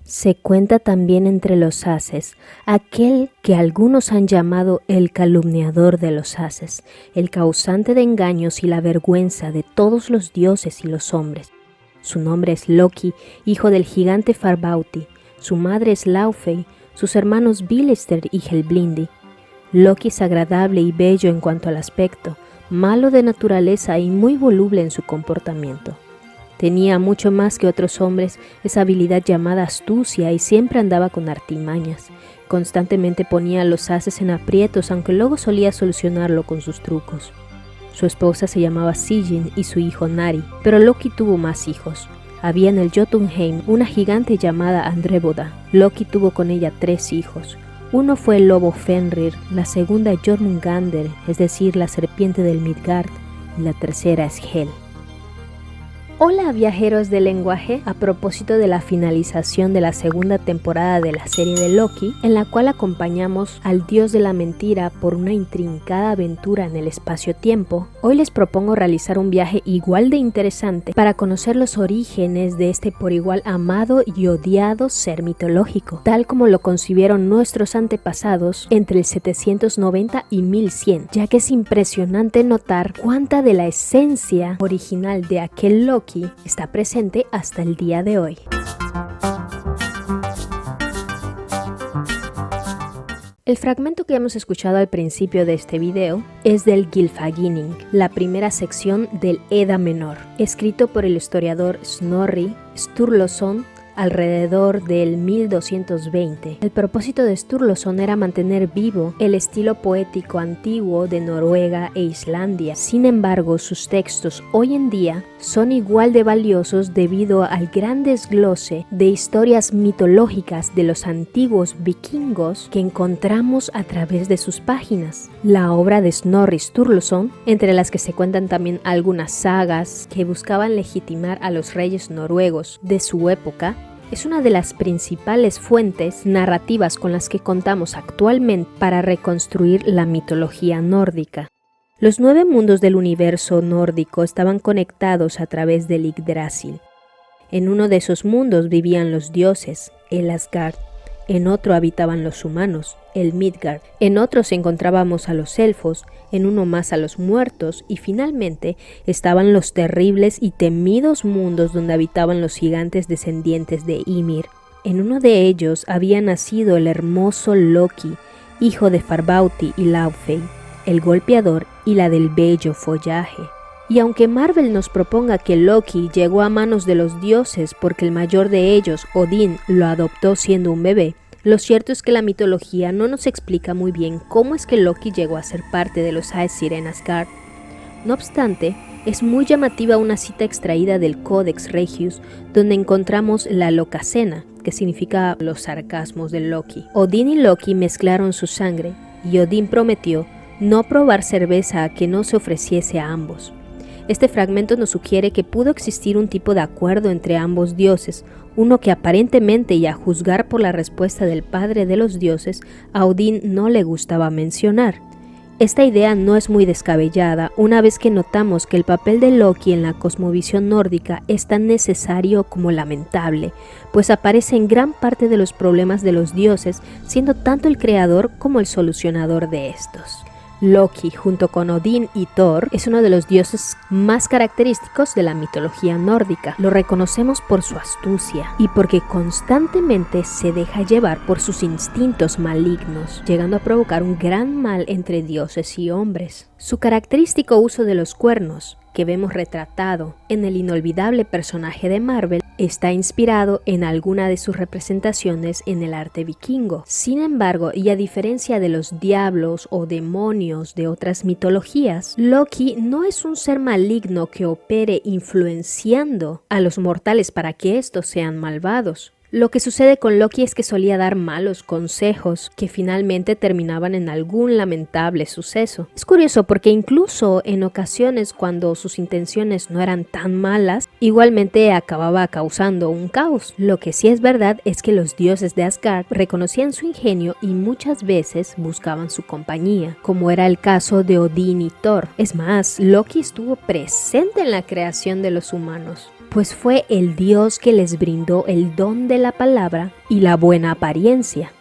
Se cuenta también entre los Ases, aquel que algunos han llamado el calumniador de los Ases, el causante de engaños y la vergüenza de todos los dioses y los hombres. Su nombre es Loki, hijo del gigante Farbauti, su madre es Laufey, sus hermanos Bilister y Helblindi. Loki es agradable y bello en cuanto al aspecto, malo de naturaleza y muy voluble en su comportamiento. Tenía mucho más que otros hombres esa habilidad llamada astucia y siempre andaba con artimañas. Constantemente ponía a los Ases en aprietos, aunque luego solía solucionarlo con sus trucos. Su esposa se llamaba Sigyn y su hijo Nari, pero Loki tuvo más hijos. Había en el Jotunheim una gigante llamada Andréboda. Loki tuvo con ella 3 hijos. Uno fue el lobo Fenrir, la segunda Jormungandr, es decir, la serpiente del Midgard, y la tercera es Hel. Hola viajeros del lenguaje, a propósito de la finalización de la segunda temporada de la serie de Loki, en la cual acompañamos al dios de la mentira por una intrincada aventura en el espacio-tiempo, hoy les propongo realizar un viaje igual de interesante para conocer los orígenes de este por igual amado y odiado ser mitológico, tal como lo concibieron nuestros antepasados entre el 790 y 1100, ya que es impresionante notar cuánta de la esencia original de aquel Loki está presente hasta el día de hoy. El fragmento que hemos escuchado al principio de este video es del Gylfaginning, la primera sección del Edda Menor, escrito por el historiador Snorri Sturluson alrededor del 1220. El propósito de Sturluson era mantener vivo el estilo poético antiguo de Noruega e Islandia. Sin embargo, sus textos hoy en día son igual de valiosos debido al gran desglose de historias mitológicas de los antiguos vikingos que encontramos a través de sus páginas. La obra de Snorri Sturluson, entre las que se cuentan también algunas sagas que buscaban legitimar a los reyes noruegos de su época, es una de las principales fuentes narrativas con las que contamos actualmente para reconstruir la mitología nórdica. Los 9 mundos del universo nórdico estaban conectados a través del Yggdrasil. En uno de esos mundos vivían los dioses, el Asgard. En otro habitaban los humanos, el Midgard. En otros encontrábamos a los elfos, en uno más a los muertos, y finalmente estaban los terribles y temidos mundos donde habitaban los gigantes descendientes de Ymir. En uno de ellos había nacido el hermoso Loki, hijo de Farbauti y Laufey, el golpeador y la del bello follaje. Y aunque Marvel nos proponga que Loki llegó a manos de los dioses porque el mayor de ellos, Odín, lo adoptó siendo un bebé, lo cierto es que la mitología no nos explica muy bien cómo es que Loki llegó a ser parte de los Aesir en Asgard. No obstante, es muy llamativa una cita extraída del Codex Regius, donde encontramos la Locacena, que significa los sarcasmos de Loki. Odín y Loki mezclaron su sangre, y Odín prometió no probar cerveza a que no se ofreciese a ambos. Este fragmento nos sugiere que pudo existir un tipo de acuerdo entre ambos dioses, uno que aparentemente, y a juzgar por la respuesta del padre de los dioses, a Odín no le gustaba mencionar. Esta idea no es muy descabellada una vez que notamos que el papel de Loki en la cosmovisión nórdica es tan necesario como lamentable, pues aparece en gran parte de los problemas de los dioses, siendo tanto el creador como el solucionador de estos. Loki, junto con Odín y Thor, es uno de los dioses más característicos de la mitología nórdica. Lo reconocemos por su astucia y porque constantemente se deja llevar por sus instintos malignos, llegando a provocar un gran mal entre dioses y hombres. Su característico uso de los cuernos, que vemos retratado en el inolvidable personaje de Marvel, está inspirado en alguna de sus representaciones en el arte vikingo. Sin embargo, y a diferencia de los diablos o demonios de otras mitologías, Loki no es un ser maligno que opere influenciando a los mortales para que estos sean malvados. Lo que sucede con Loki es que solía dar malos consejos que finalmente terminaban en algún lamentable suceso. Es curioso porque incluso en ocasiones cuando sus intenciones no eran tan malas, igualmente acababa causando un caos. Lo que sí es verdad es que los dioses de Asgard reconocían su ingenio y muchas veces buscaban su compañía, como era el caso de Odín y Thor. Es más, Loki estuvo presente en la creación de los humanos. pues fue el dios que les brindó el don de la palabra y la buena apariencia.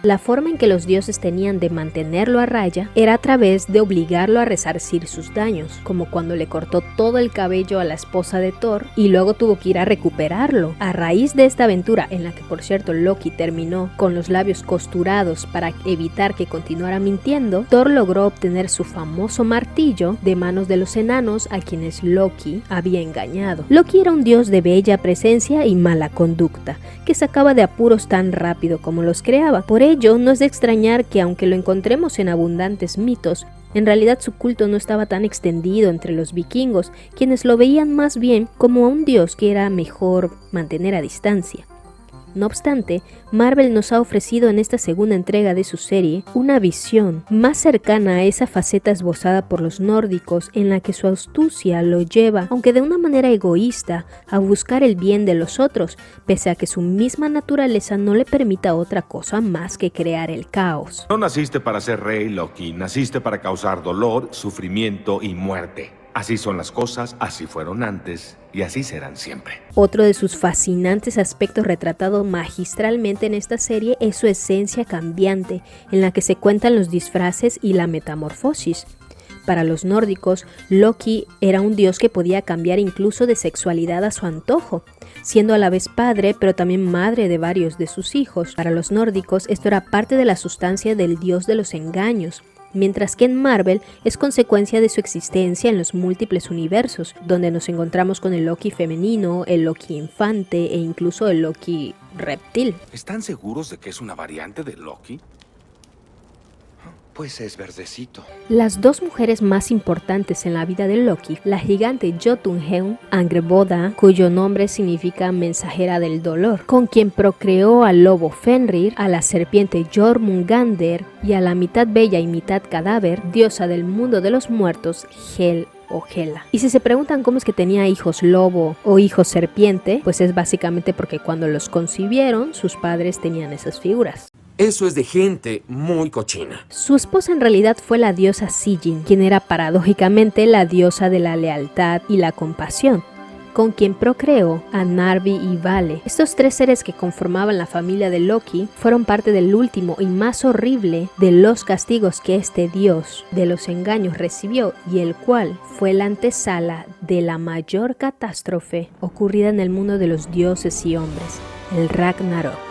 La forma en que los dioses tenían de mantenerlo a raya era a través de obligarlo a resarcir sus daños, como cuando le cortó todo el cabello a la esposa de Thor y luego tuvo que ir a recuperarlo. A raíz de esta aventura, en la que por cierto Loki terminó con los labios costurados para evitar que continuara mintiendo, Thor logró obtener su famoso martillo de manos de los enanos a quienes Loki había engañado. Loki era un dios de bella presencia y mala conducta, que sacaba de apuros tan rápido como los creaba. Por ello, no es de extrañar que aunque lo encontremos en abundantes mitos, en realidad su culto no estaba tan extendido entre los vikingos, quienes lo veían más bien como a un dios que era mejor mantener a distancia. No obstante, Marvel nos ha ofrecido en esta segunda entrega de su serie una visión más cercana a esa faceta esbozada por los nórdicos, en la que su astucia lo lleva, aunque de una manera egoísta, a buscar el bien de los otros, pese a que su misma naturaleza no le permita otra cosa más que crear el caos. No naciste para ser rey, Loki. Naciste para causar dolor, sufrimiento y muerte. Así son las cosas, así fueron antes y así serán siempre. Otro de sus fascinantes aspectos retratado magistralmente en esta serie es su esencia cambiante, en la que se cuentan los disfraces y la metamorfosis. Para los nórdicos, Loki era un dios que podía cambiar incluso de sexualidad a su antojo, siendo a la vez padre pero también madre de varios de sus hijos. Para los nórdicos esto era parte de la sustancia del dios de los engaños, mientras que en Marvel es consecuencia de su existencia en los múltiples universos, donde nos encontramos con el Loki femenino, el Loki infante e incluso el Loki reptil. ¿Están seguros de que es una variante de Loki? Pues es verdecito. Las dos mujeres más importantes en la vida de Loki, la gigante Jotunheim, Angrboda, cuyo nombre significa mensajera del dolor, con quien procreó al lobo Fenrir, a la serpiente Jormungandr y a la mitad bella y mitad cadáver, diosa del mundo de los muertos, Hel o Hela. Y si se preguntan cómo es que tenía hijos lobo o hijos serpiente, pues es básicamente porque cuando los concibieron, sus padres tenían esas figuras. Eso es de gente muy cochina. Su esposa en realidad fue la diosa Sigyn, quien era paradójicamente la diosa de la lealtad y la compasión, con quien procreó a Narvi y Vale. Estos tres seres que conformaban la familia de Loki fueron parte del último y más horrible de los castigos que este dios de los engaños recibió, y el cual fue la antesala de la mayor catástrofe ocurrida en el mundo de los dioses y hombres, el Ragnarok.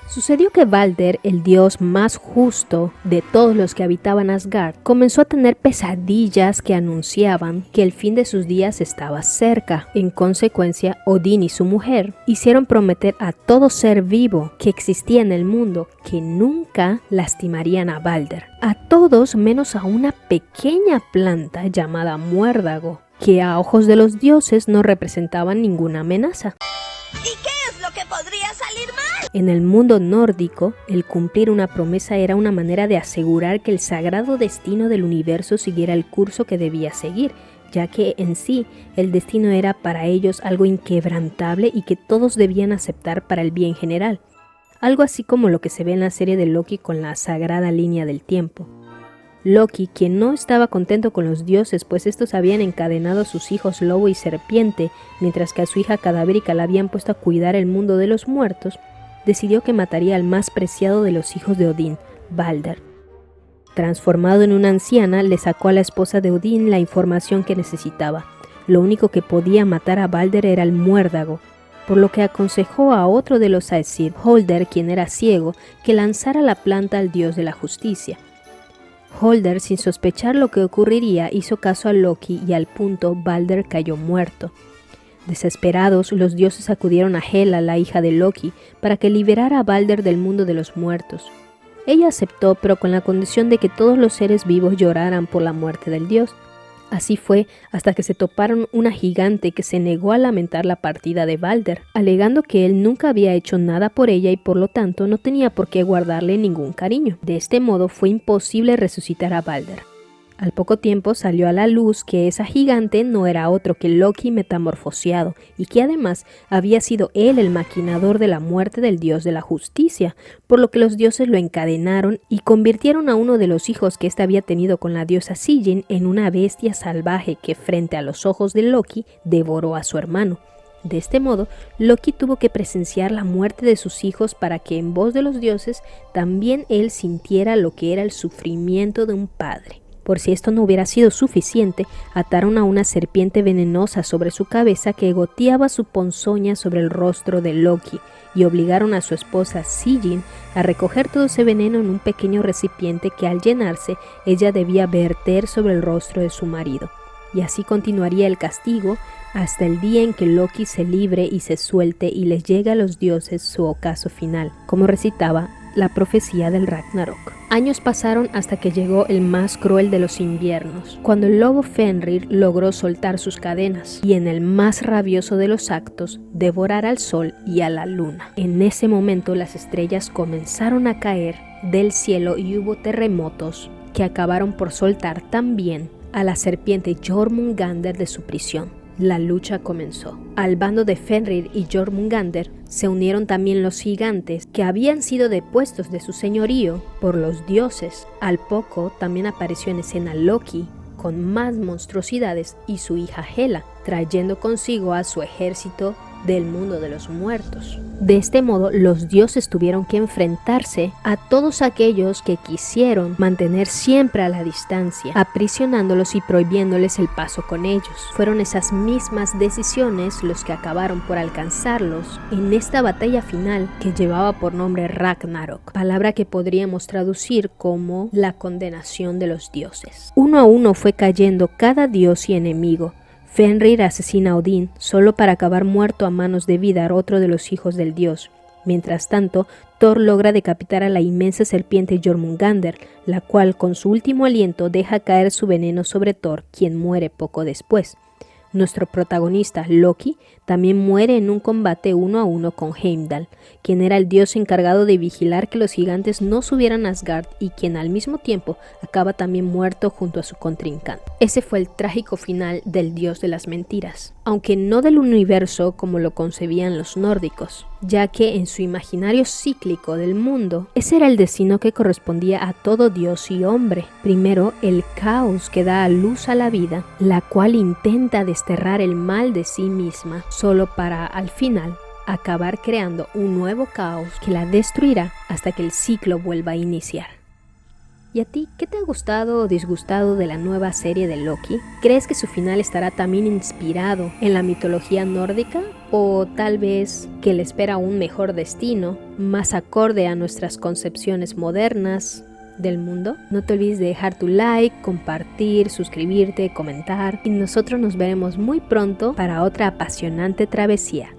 Sucedió que Balder, el dios más justo de todos los que habitaban Asgard, comenzó a tener pesadillas que anunciaban que el fin de sus días estaba cerca. En consecuencia, Odín y su mujer hicieron prometer a todo ser vivo que existía en el mundo que nunca lastimarían a Balder. A todos menos a una pequeña planta llamada muérdago, que a ojos de los dioses no representaban ninguna amenaza. ¿Y qué es lo que podría salir mal? En el mundo nórdico, el cumplir una promesa era una manera de asegurar que el sagrado destino del universo siguiera el curso que debía seguir, ya que en sí el destino era para ellos algo inquebrantable y que todos debían aceptar para el bien general. Algo así como lo que se ve en la serie de Loki con la sagrada línea del tiempo. Loki, quien no estaba contento con los dioses, pues estos habían encadenado a sus hijos lobo y serpiente, mientras que a su hija cadavérica la habían puesto a cuidar el mundo de los muertos, decidió que mataría al más preciado de los hijos de Odín, Balder. Transformado en una anciana, le sacó a la esposa de Odín la información que necesitaba. Lo único que podía matar a Balder era el muérdago, por lo que aconsejó a otro de los Aesir, Holder, quien era ciego, que lanzara la planta al dios de la justicia. Holder, sin sospechar lo que ocurriría, hizo caso a Loki y al punto Balder cayó muerto. Desesperados, los dioses acudieron a Hela, la hija de Loki, para que liberara a Balder del mundo de los muertos. Ella aceptó, pero con la condición de que todos los seres vivos lloraran por la muerte del dios. Así fue hasta que se toparon una gigante que se negó a lamentar la partida de Balder, alegando que él nunca había hecho nada por ella y por lo tanto no tenía por qué guardarle ningún cariño. De este modo fue imposible resucitar a Balder. Al poco tiempo salió a la luz que esa gigante no era otro que Loki metamorfoseado y que además había sido él el maquinador de la muerte del dios de la justicia, por lo que los dioses lo encadenaron y convirtieron a uno de los hijos que éste había tenido con la diosa Sigyn en una bestia salvaje que frente a los ojos de Loki devoró a su hermano. De este modo, Loki tuvo que presenciar la muerte de sus hijos para que en voz de los dioses también él sintiera lo que era el sufrimiento de un padre. Por si esto no hubiera sido suficiente, ataron a una serpiente venenosa sobre su cabeza que goteaba su ponzoña sobre el rostro de Loki y obligaron a su esposa Sigyn a recoger todo ese veneno en un pequeño recipiente que al llenarse ella debía verter sobre el rostro de su marido. Y así continuaría el castigo hasta el día en que Loki se libre y se suelte y les llegue a los dioses su ocaso final, como recitaba la profecía del Ragnarok. Años pasaron hasta que llegó el más cruel de los inviernos, cuando el lobo Fenrir logró soltar sus cadenas y en el más rabioso de los actos devorar al sol y a la luna. En ese momento las estrellas comenzaron a caer del cielo y hubo terremotos que acabaron por soltar también a la serpiente Jormungandr de su prisión. La lucha comenzó. Al bando de Fenrir y Jormungandr se unieron también los gigantes que habían sido depuestos de su señorío por los dioses. Al poco también apareció en escena Loki con más monstruosidades y su hija Hela, trayendo consigo a su ejército del mundo de los muertos. De este modo, los dioses tuvieron que enfrentarse a todos aquellos que quisieron mantener siempre a la distancia, aprisionándolos y prohibiéndoles el paso con ellos. Fueron esas mismas decisiones los que acabaron por alcanzarlos en esta batalla final que llevaba por nombre Ragnarok, palabra que podríamos traducir como la condenación de los dioses. Uno a uno fue cayendo cada dios y enemigo. Fenrir asesina a Odín solo para acabar muerto a manos de Vidar, otro de los hijos del dios. Mientras tanto, Thor logra decapitar a la inmensa serpiente Jormungandr, la cual con su último aliento deja caer su veneno sobre Thor, quien muere poco después. Nuestro protagonista, Loki, también muere en un combate 1 a 1 con Heimdall, quien era el dios encargado de vigilar que los gigantes no subieran a Asgard y quien al mismo tiempo acaba también muerto junto a su contrincante. Ese fue el trágico final del dios de las mentiras, aunque no del universo como lo concebían los nórdicos, ya que en su imaginario cíclico del mundo, ese era el destino que correspondía a todo dios y hombre. Primero, el caos que da a luz a la vida, la cual intenta desterrar el mal de sí misma, solo para, al final, acabar creando un nuevo caos que la destruirá hasta que el ciclo vuelva a iniciar. ¿Y a ti qué te ha gustado o disgustado de la nueva serie de Loki? ¿Crees que su final estará también inspirado en la mitología nórdica? ¿O tal vez que le espera un mejor destino, más acorde a nuestras concepciones modernas del mundo? No te olvides de dejar tu like, compartir, suscribirte, comentar y nosotros nos veremos muy pronto para otra apasionante travesía.